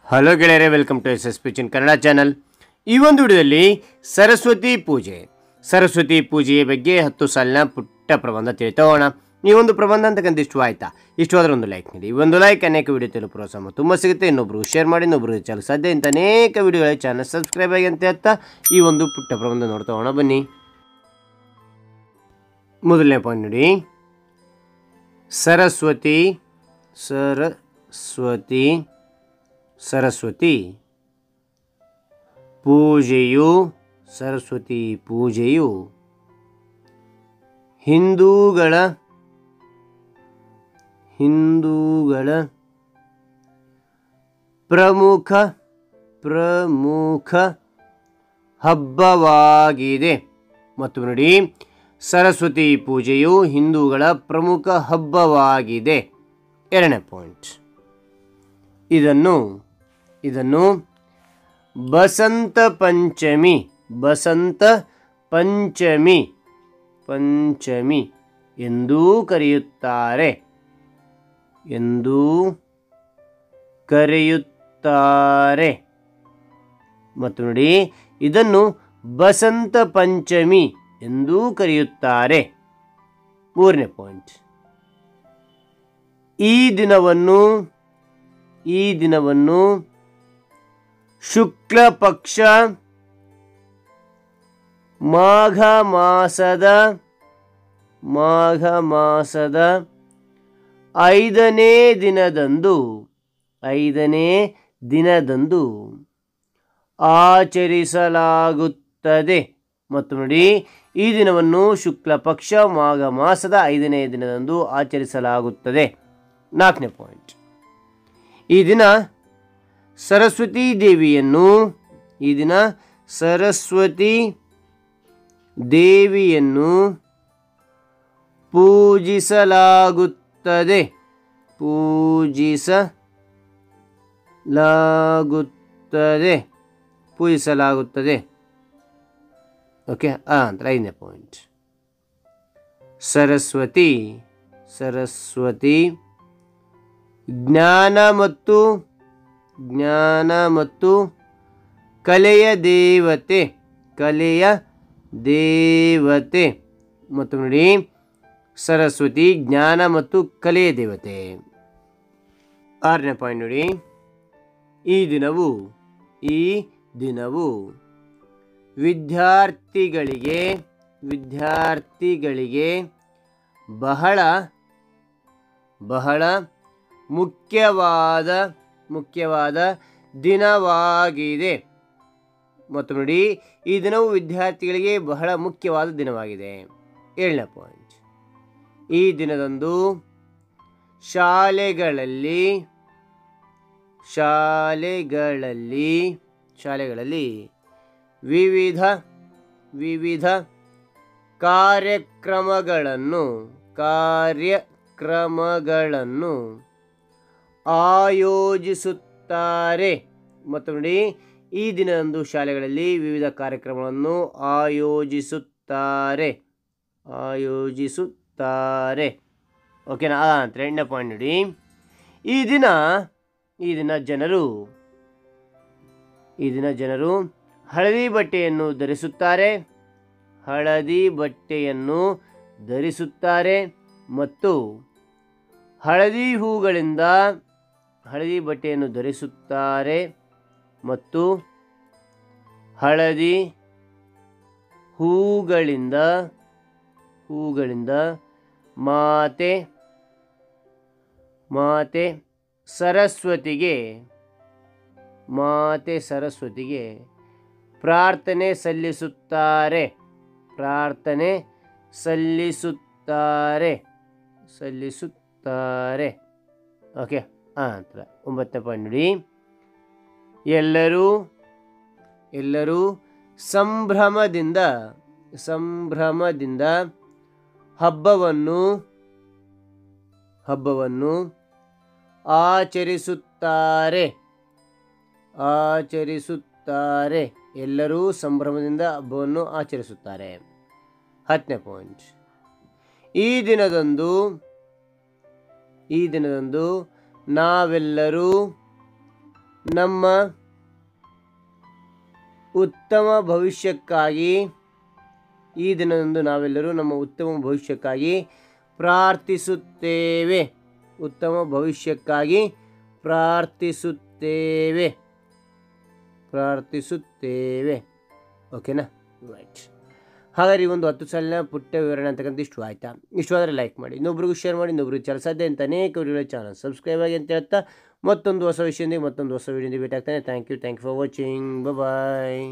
Hello ಗೆಳೆಯರೆ, welcome to S P ಚಿನ್ Kannada channel. ಈ ಒಂದು ವಿಡಿಯೋದಲ್ಲಿ ಸರಸ್ವತಿ ಪೂಜೆಯ ಬಗ್ಗೆ 10 ಸಾಲಿನ ಪುಟ್ಟ ಪ್ರಬಂಧ ತಿಳಿತೋಣ. ಈ ಒಂದು ಪ್ರಬಂಧ ಅಂತಕ್ಕಂಥ ಇಷ್ಟವಾದ್ರೆ ಒಂದು ಲೈಕ್ ನೀಡಿ. ಈ ಒಂದು ಲೈಕ್ ಅನೇಕ ವಿಡಿಯೋ ತಿಳಿದು ಪ್ರೋತ್ಸಾಹ ತುಂಬ ಸಿಗುತ್ತೆ. ಇನ್ನೊಬ್ರು ಶೇರ್ ಮಾಡಿ, ಇನ್ನೊಬ್ರು ಚಾನಲ್ ಸಾಧ್ಯ ಇಂಥ ಅನೇಕ ವಿಡಿಯೋಗಳ ಚಾನಲ್ ಸಬ್ಸ್ಕ್ರೈಬ್ ಆಗಿ ಅಂತ ಹೇಳ್ತಾ ಈ ಒಂದು ಪುಟ್ಟ ಪ್ರಬಂಧ ನೋಡ್ತಾ ಬನ್ನಿ. ಮೊದಲನೇ ಪಾಯಿಂಟ್ ನೋಡಿ, ಸರಸ್ವತಿ ಪೂಜೆಯು ಹಿಂದೂಗಳ ಪ್ರಮುಖ ಹಬ್ಬವಾಗಿದೆ. ಮತ್ತು ನೋಡಿ, ಸರಸ್ವತಿ ಪೂಜೆಯು ಹಿಂದೂಗಳ ಪ್ರಮುಖ ಹಬ್ಬವಾಗಿದೆ. ಎರಡನೇ ಪಾಯಿಂಟ್, ಇದನ್ನು ಬಸಂತ ಪಂಚಮಿ ಎಂದೂ ಕರೆಯುತ್ತಾರೆ. ಮತ್ತು ನೋಡಿ, ಇದನ್ನು ಬಸಂತ ಪಂಚಮಿ ಎಂದೂ ಕರೆಯುತ್ತಾರೆ. ಮೂರನೇ ಪಾಯಿಂಟ್, ಈ ದಿನವನ್ನು ಶುಕ್ಲ ಪಕ್ಷ ಮಾಘ ಮಾಸದ 5ನೇ ದಿನದಂದು ಆಚರಿಸಲಾಗುತ್ತದೆ. ಮತ್ತು ನೋಡಿ, ಈ ದಿನವನ್ನು ಶುಕ್ಲ ಪಕ್ಷ ಮಾಘ ಮಾಸದ 5ನೇ ದಿನದಂದು ಆಚರಿಸಲಾಗುತ್ತದೆ. 4ನೇ ಪಾಯಿಂಟ್, ಈ ದಿನ ಸರಸ್ವತಿ ದೇವಿಯನ್ನು ಪೂಜಿಸಲಾಗುತ್ತದೆ. ಓಕೆ. ನಂತರ 5ನೇ ಪಾಯಿಂಟ್, ಸರಸ್ವತಿ ಜ್ಞಾನ ಮತ್ತು ಕಲೆಯ ದೇವತೆ. ಮತ್ತು ನೋಡಿ, ಸರಸ್ವತಿ ಜ್ಞಾನ ಮತ್ತು ಕಲೆಯ ದೇವತೆ. 6ನೇ ಪಾಯಿಂಟ್ ನೋಡಿ, ಈ ದಿನವು ವಿದ್ಯಾರ್ಥಿಗಳಿಗೆ ಬಹಳ ಮುಖ್ಯವಾದ ದಿನವಾಗಿದೆ. ಮತ್ತು ನೋಡಿ, ಈ ದಿನವು ವಿದ್ಯಾರ್ಥಿಗಳಿಗೆ ಬಹಳ ಮುಖ್ಯವಾದ ದಿನವಾಗಿದೆ. 7ನೇ ಪಾಯಿಂಟ್, ಈ ದಿನದಂದು ಶಾಲೆಗಳಲ್ಲಿ ವಿವಿಧ ಕಾರ್ಯಕ್ರಮಗಳನ್ನು ಆಯೋಜಿಸುತ್ತಾರೆ. ಮತ್ತು ನೋಡಿ, ಈ ದಿನದಂದು ಶಾಲೆಗಳಲ್ಲಿ ವಿವಿಧ ಕಾರ್ಯಕ್ರಮಗಳನ್ನು ಆಯೋಜಿಸುತ್ತಾರೆ. ಓಕೆನಾ? ನಂತರ 8ನೇ ಪಾಯಿಂಟ್ ನೋಡಿ, ಈ ದಿನ ಜನರು ಹಳದಿ ಬಟ್ಟೆಯನ್ನು ಧರಿಸುತ್ತಾರೆ ಮತ್ತು ಹಳದಿ ಹೂಗಳಿಂದ ಮಾತೆ ಸರಸ್ವತಿಗೆ ಪ್ರಾರ್ಥನೆ ಸಲ್ಲಿಸುತ್ತಾರೆ. ಓಕೆ. ನಂತರ 9ನೇ ಪಾಯಿಂಟ್ ನೋಡಿ, ಎಲ್ಲರೂ ಸಂಭ್ರಮದಿಂದ ಹಬ್ಬವನ್ನು ಆಚರಿಸುತ್ತಾರೆ. ಎಲ್ಲರೂ ಸಂಭ್ರಮದಿಂದ ಹಬ್ಬವನ್ನು ಆಚರಿಸುತ್ತಾರೆ. 10ನೇ ಪಾಯಿಂಟ್, ಈ ದಿನದಂದು ನಾವೆಲ್ಲರೂ ನಮ್ಮ ಉತ್ತಮ ಭವಿಷ್ಯಕ್ಕಾಗಿ ಈ ದಿನದಂದು ನಾವೆಲ್ಲರೂ ನಮ್ಮ ಉತ್ತಮ ಭವಿಷ್ಯಕ್ಕಾಗಿ ಪ್ರಾರ್ಥಿಸುತ್ತೇವೆ. ಉತ್ತಮ ಭವಿಷ್ಯಕ್ಕಾಗಿ ಪ್ರಾರ್ಥಿಸುತ್ತೇವೆ. ಓಕೆನಾ? ರೈಟ್. ಹಾಗಾದ್ರೆ ಈ ಒಂದು 10 ಸಾಲಿನ ಪುಟ್ಟ ವಿವರಣೆ ಅಂತಕ್ಕಂಥ ಇಷ್ಟು ಆಯಿತಾ? ಇಷ್ಟವಾದರೆ ಲೈಕ್ ಮಾಡಿ, ಇನ್ನೊಬ್ರಿಗೂ ಶೇರ್ ಮಾಡಿ, ಇನ್ನೊಬ್ರಿಗೆ ಚಾನಲ್ ಸಾಧ್ಯ ಅಂತ ಅನೇಕ ವಿಡಿಯೋಗಳ ಚಾನಲ್ ಸಬ್ಸ್ಕ್ರೈಬ್ ಆಗಿ ಅಂತ ಹೇಳ್ತಾ ಮತ್ತೊಂದು ಹೊಸ ವಿಷಯದೊಂದಿಗೆ ಮತ್ತೊಂದು ಹೊಸ ವಿಡಿಯೋದಿಂದ ಭೇಟಿ ಆಗ್ತಾನೆ. Thank you for watching. Bye.